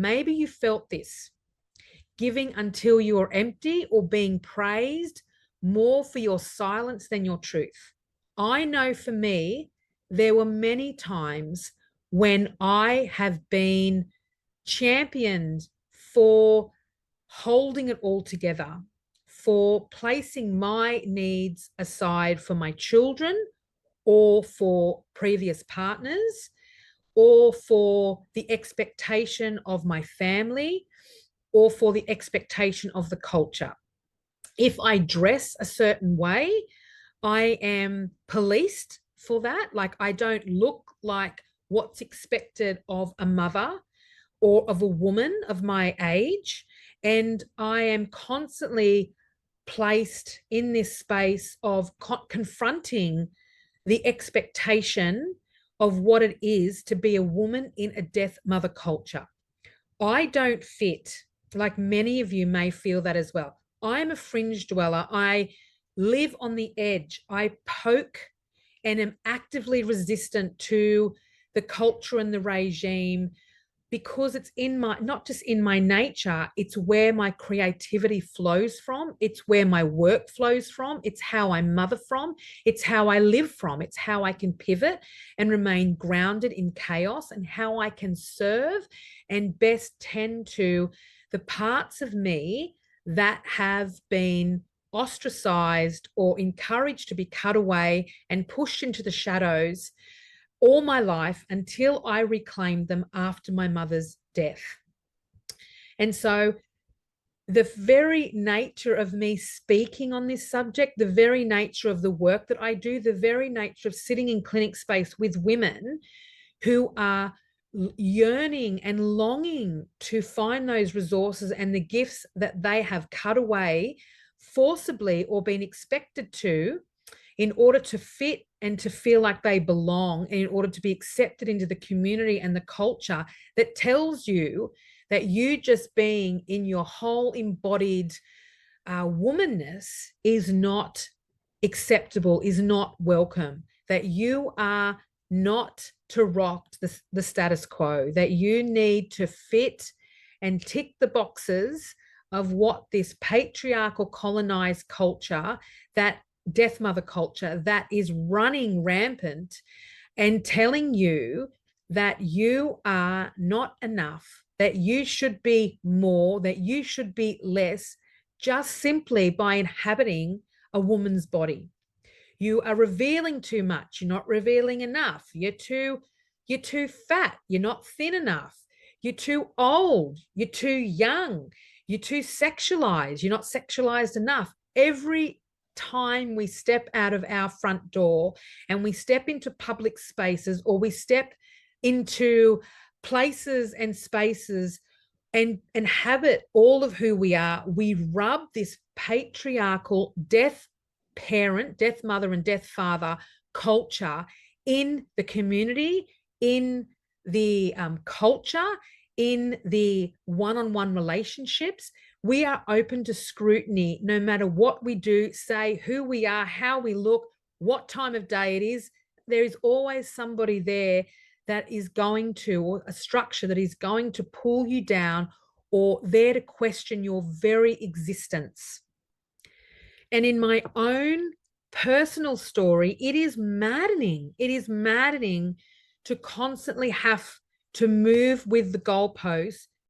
maybe you felt this, giving until you are empty or being praised more for your silence than your truth. I know for me, there were many times when I have been championed for holding it all together, for placing my needs aside for my children or for previous partners or for the expectation of my family or for the expectation of the culture. If I dress a certain way, I am policed for that. Like, I don't look like what's expected of a mother or of a woman of my age. And I am constantly placed in this space of confronting the expectation of what it is to be a woman in a death mother culture. I don't fit, like many of you may feel that as well. I'm a fringe dweller. I live on the edge. I poke and am actively resistant to the culture and the regime because it's in my, not just in my nature, it's where my creativity flows from. It's where my work flows from. It's how I mother from. It's how I live from. It's how I can pivot and remain grounded in chaos, and how I can serve and best tend to the parts of me that have been ostracized or encouraged to be cut away and pushed into the shadows all my life until I reclaimed them after my mother's death. And so the very nature of me speaking on this subject, the very nature of the work that I do, the very nature of sitting in clinic space with women who are yearning and longing to find those resources and the gifts that they have cut away forcibly or been expected to in order to fit and to feel like they belong, and in order to be accepted into the community and the culture that tells you that you just being in your whole embodied womanness is not acceptable, is not welcome, that you are not to rock the status quo, that you need to fit and tick the boxes of what this patriarchal colonized culture, that death mother culture that is running rampant and telling you that you are not enough, that you should be more, that you should be less, just simply by inhabiting a woman's body. You are revealing too much. You're not revealing enough. You're too fat. You're not thin enough. You're too old. You're too young. You're too sexualized. You're not sexualized enough. Every time we step out of our front door and we step into public spaces, or we step into places and spaces and inhabit all of who we are, we rub this patriarchal death parent, death mother and death father culture in the community, in the culture, in the one-on-one relationships. We are open to scrutiny no matter what we do, say, who we are, how we look, what time of day it is. There is always somebody there that is going to, or a structure that is going to pull you down, or there to question your very existence. And in my own personal story, it is maddening. It is maddening to constantly have to move with the goalposts